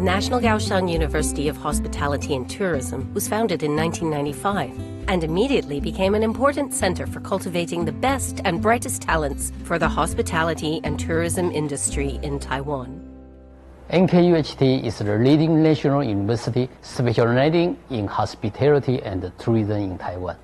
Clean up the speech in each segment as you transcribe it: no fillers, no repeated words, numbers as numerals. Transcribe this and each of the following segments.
National Kaohsiung University of Hospitality and Tourism was founded in 1995 and immediately became an important center for cultivating the best and brightest talents for the hospitality and tourism industry in Taiwan. NKUHT is the leading national university specializing in hospitality and tourism in Taiwan.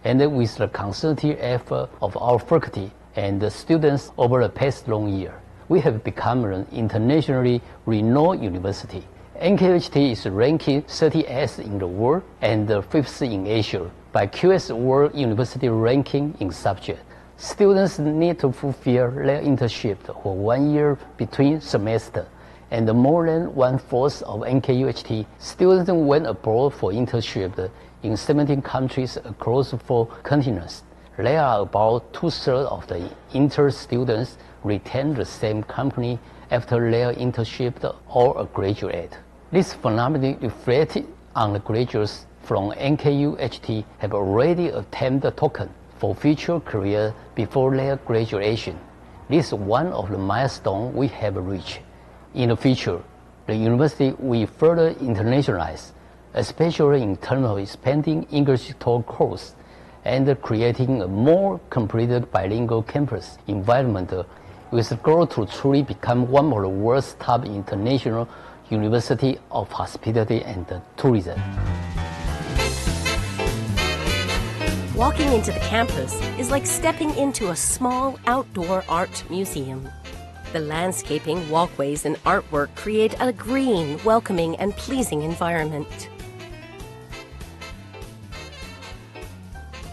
And with the concerted effort of our faculty and the students over the past long year, we have become an internationally renowned university. NKUHT is ranked 30th in the world and 5th in Asia by QS World University Ranking in subject. Students need to fulfill their internship for 1 year between semesters, and more than 1/4 of NKUHT students went abroad for internship in 17 countries across 4 continents. There are about 2/3 of the intern students retain the same company after their internship or graduate. This phenomenon reflected on the graduates from NKUHT have already attained the token for future career before their graduation. This is one of the milestones we have reached. In the future, the university will further internationalize, especially in terms of expanding English talk course and creating a more completed bilingual campus environment with the goal to truly become one of the world's top international university of hospitality and tourism. Walking into the campus is like stepping into a small outdoor art museum. The landscaping, walkways, and artwork create a green, welcoming, and pleasing environment.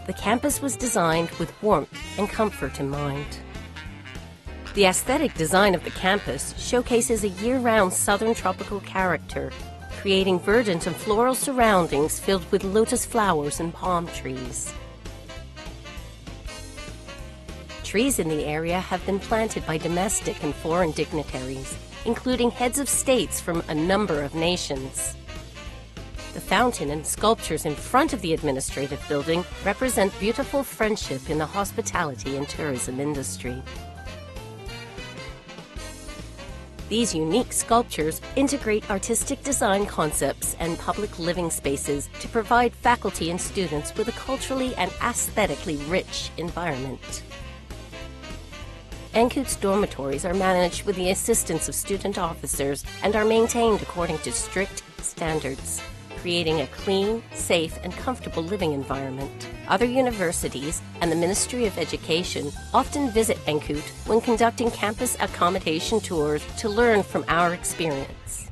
The campus was designed with warmth and comfort in mind. The aesthetic design of the campus showcases a year-round southern tropical character, creating verdant and floral surroundings filled with lotus flowers and palm trees. Trees in the area have been planted by domestic and foreign dignitaries, including heads of states from a number of nations. The fountain and sculptures in front of the administrative building represent beautiful friendship in the hospitality and tourism industry. These unique sculptures integrate artistic design concepts and public living spaces to provide faculty and students with a culturally and aesthetically rich environment. NKUHT's dormitories are managed with the assistance of student officers and are maintained according to strict standards, creating a clean, safe, and comfortable living environment. Other universities and the Ministry of Education often visit NKUHT when conducting campus accommodation tours to learn from our experience.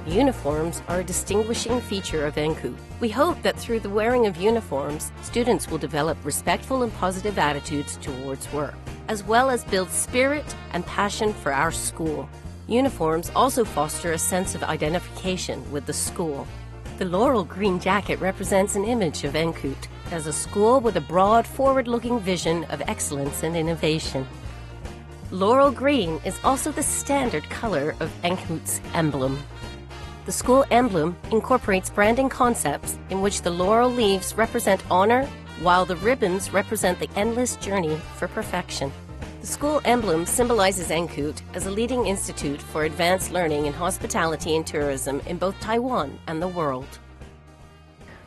Uniforms are a distinguishing feature of NKUHT. We hope that through the wearing of uniforms, students will develop respectful and positive attitudes towards work, as well as build spirit and passion for our school. Uniforms also foster a sense of identification with the school. The laurel green jacket represents an image of NKUHT as a school with a broad, forward-looking vision of excellence and innovation. Laurel green is also the standard color of NKUHT's emblem. The school emblem incorporates branding concepts in which the laurel leaves represent honor, while the ribbons represent the endless journey for perfection. The school emblem symbolizes NKUHT as a leading institute for advanced learning in hospitality and tourism in both Taiwan and the world.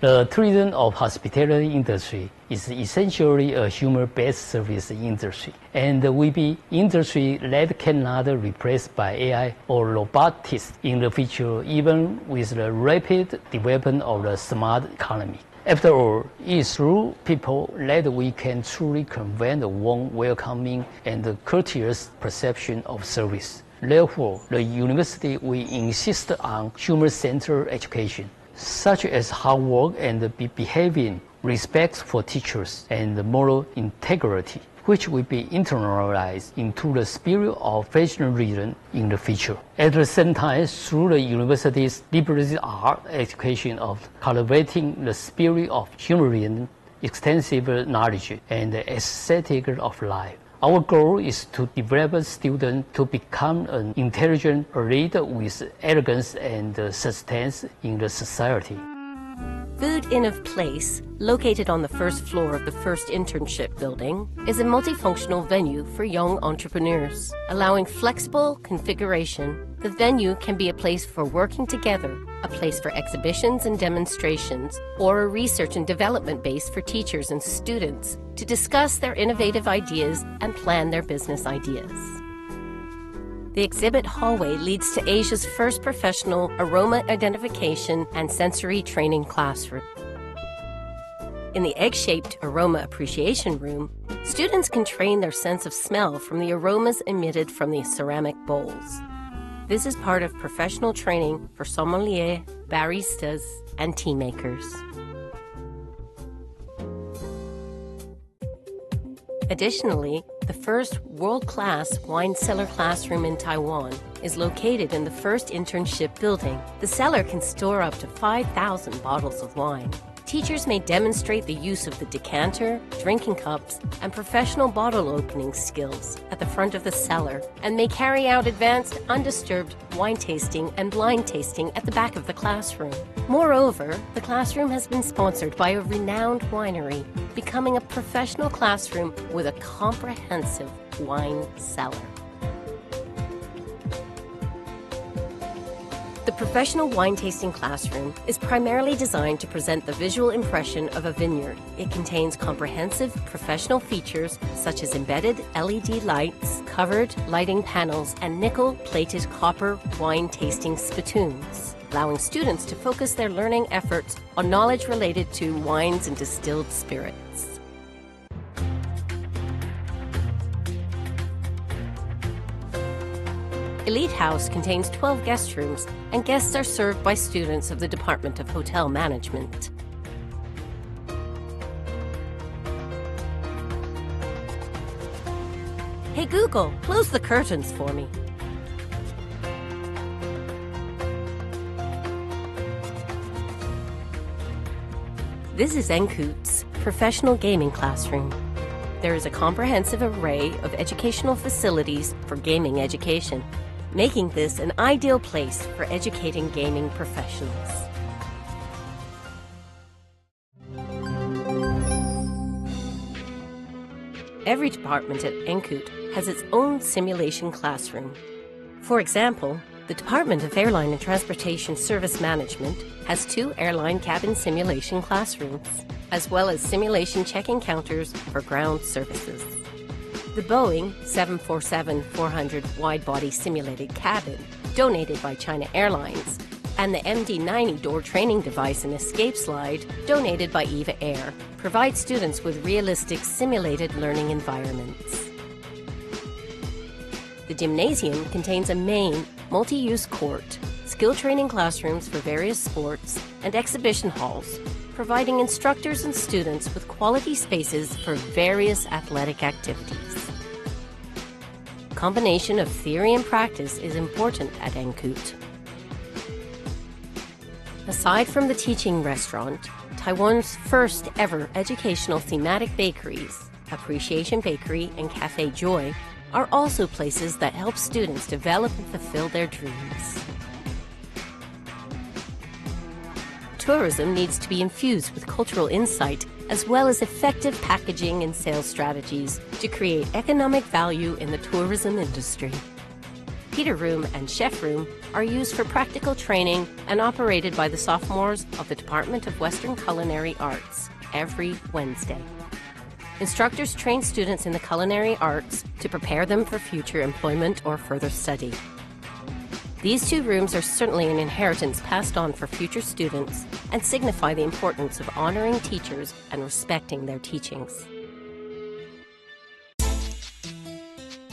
The tourism of hospitality industry is essentially a human-based service industry, and will be industry that cannot replaced by AI or robotics in the future, even with the rapid development of the smart economy. After all, it is through people that we can truly convey the warm, welcoming, and courteous perception of service. Therefore, the university will insist on human-centered education, such as hard work and behaving, respect for teachers, and moral integrity, which will be internalized into the spirit of professionalism in the future. At the same time, through the university's liberal art education of cultivating the spirit of humanism, extensive knowledge, and the aesthetic of life. Our goal is to develop students to become an intelligent leader with elegance and substance in the society. Food Inn of Place, located on the first floor of the first internship building, is a multifunctional venue for young entrepreneurs. Allowing flexible configuration, the venue can be a place for working together, a place for exhibitions and demonstrations, or a research and development base for teachers and students to discuss their innovative ideas and plan their business ideas. The exhibit hallway leads to Asia's first professional aroma identification and sensory training classroom. In the egg-shaped aroma appreciation room, students can train their sense of smell from the aromas emitted from the ceramic bowls. This is part of professional training for sommeliers, baristas, and tea makers. Additionally, the first world-class wine cellar classroom in Taiwan is located in the first internship building. The cellar can store up to 5,000 bottles of wine. Teachers may demonstrate the use of the decanter, drinking cups, and professional bottle opening skills at the front of the cellar, and may carry out advanced, undisturbed wine tasting and blind tasting at the back of the classroom. Moreover, the classroom has been sponsored by a renowned winery, becoming a professional classroom with a comprehensive wine cellar. The professional wine tasting classroom is primarily designed to present the visual impression of a vineyard. It contains comprehensive professional features such as embedded LED lights, covered lighting panels, and nickel-plated copper wine tasting spittoons, allowing students to focus their learning efforts on knowledge related to wines and distilled spirits. Elite House contains 12 guest rooms, and guests are served by students of the Department of Hotel Management. Hey Google, close the curtains for me. This is NKUHT's professional gaming classroom. There is a comprehensive array of educational facilities for gaming education, making this an ideal place for educating gaming professionals. Every department at NKUHT has its own simulation classroom. For example, the Department of Airline and Transportation Service Management has 2 airline cabin simulation classrooms, as well as simulation check-in counters for ground services. The Boeing 747-400 wide-body simulated cabin, donated by China Airlines, and the MD-90 door training device and escape slide, donated by EVA Air, provide students with realistic simulated learning environments. The gymnasium contains a main, multi-use court, skill training classrooms for various sports, and exhibition halls, providing instructors and students with quality spaces for various athletic activities. Combination of theory and practice is important at NKUHT. Aside from the teaching restaurant, Taiwan's first ever educational thematic bakeries, Appreciation Bakery and Cafe Joy, are also places that help students develop and fulfill their dreams. Tourism needs to be infused with cultural insight as well as effective packaging and sales strategies to create economic value in the tourism industry. Peter Room and Chef Room are used for practical training and operated by the sophomores of the Department of Western Culinary Arts every Wednesday. Instructors train students in the culinary arts to prepare them for future employment or further study. These 2 rooms are certainly an inheritance passed on for future students and signify the importance of honoring teachers and respecting their teachings.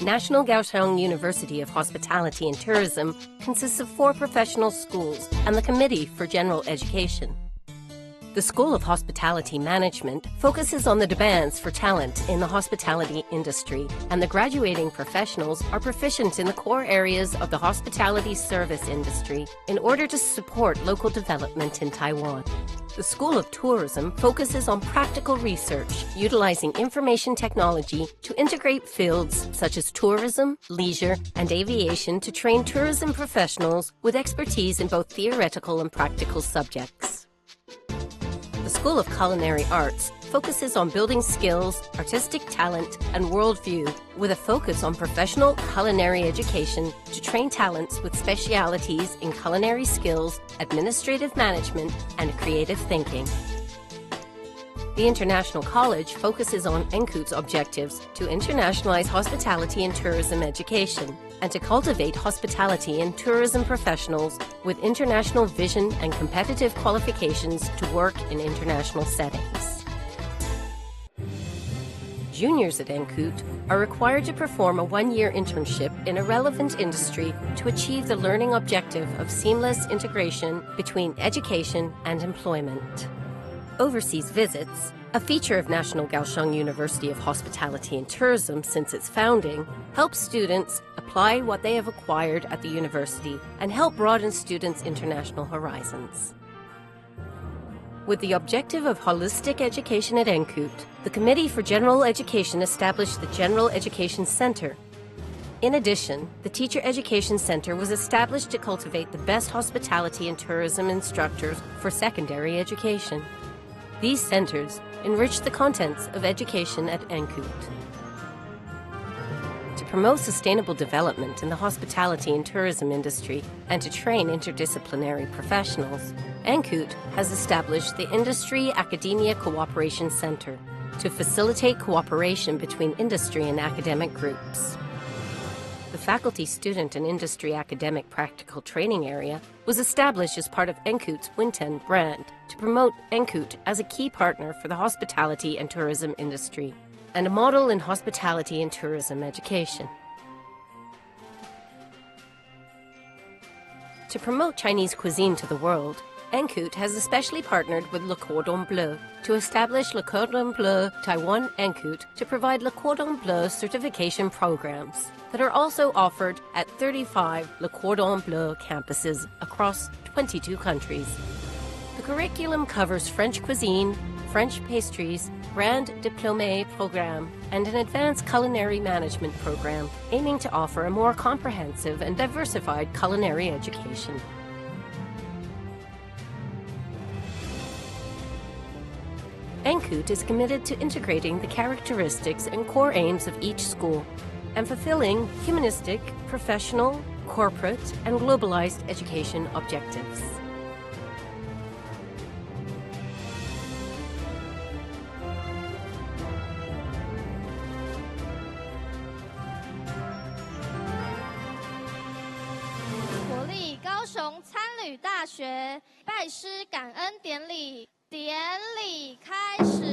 National Kaohsiung University of Hospitality and Tourism consists of 4 professional schools and the Committee for General Education. The School of Hospitality Management focuses on the demands for talent in the hospitality industry, and the graduating professionals are proficient in the core areas of the hospitality service industry in order to support local development in Taiwan. The School of Tourism focuses on practical research, utilizing information technology to integrate fields such as tourism, leisure, and aviation to train tourism professionals with expertise in both theoretical and practical subjects. School of Culinary Arts focuses on building skills, artistic talent, and worldview with a focus on professional culinary education to train talents with specialities in culinary skills, administrative management, and creative thinking. The International College focuses on NKUHT's objectives to internationalize hospitality and tourism education and to cultivate hospitality and tourism professionals with international vision and competitive qualifications to work in international settings. Juniors at NKUHT are required to perform a one-year internship in a relevant industry to achieve the learning objective of seamless integration between education and employment. Overseas visits, a feature of National Kaohsiung University of Hospitality and Tourism since its founding, help students apply what they have acquired at the university and help broaden students' international horizons. With the objective of holistic education at NKUHT, the Committee for General Education established the General Education Center. In addition, the Teacher Education Center was established to cultivate the best hospitality and tourism instructors for secondary education. These centers enrich the contents of education at NKUHT. To promote sustainable development in the hospitality and tourism industry and to train interdisciplinary professionals, NKUHT has established the Industry Academia Cooperation Center to facilitate cooperation between industry and academic groups. The Faculty Student and Industry Academic Practical Training Area was established as part of NKUHT's Winten brand to promote NKUHT as a key partner for the hospitality and tourism industry and a model in hospitality and tourism education. To promote Chinese cuisine to the world, NKUHT has especially partnered with Le Cordon Bleu to establish Le Cordon Bleu Taiwan NKUHT to provide Le Cordon Bleu certification programs that are also offered at 35 Le Cordon Bleu campuses across 22 countries. The curriculum covers French cuisine, French pastries, Grand Diplômé program, and an advanced culinary management program aiming to offer a more comprehensive and diversified culinary education. NKUHT is committed to integrating the characteristics and core aims of each school and fulfilling humanistic, professional, corporate, and globalized education objectives.高雄参旅大学拜师感恩典礼，典礼开始。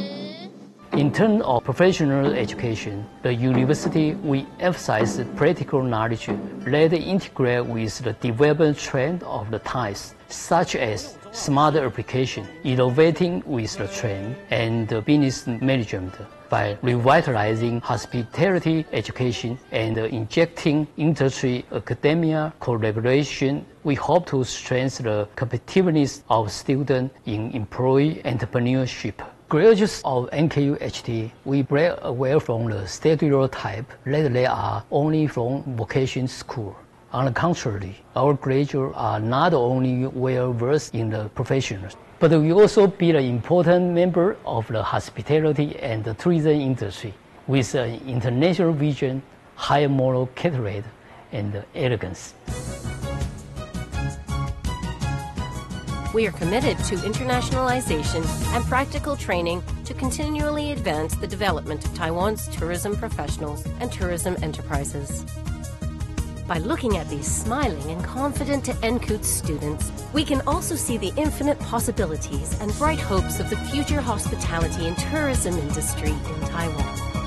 In terms of professional education, the university will emphasize practical knowledge that integrate with the development trend of the times, such as smart application, innovating with the trend, and business management. By revitalizing hospitality education and injecting industry academia collaboration, we hope to strengthen the competitiveness of students in employee entrepreneurship. Graduates of NKUHT, we break away from the stereotype that they are only from vocation school. On the contrary, our graduates are not only well-versed in the professions, but we also be an important member of the hospitality and the tourism industry with an international vision, high moral character, and elegance. We are committed to internationalization and practical training to continually advance the development of Taiwan's tourism professionals and tourism enterprises. By looking at these smiling and confident NKUHT students, we can also see the infinite possibilities and bright hopes of the future hospitality and tourism industry in Taiwan.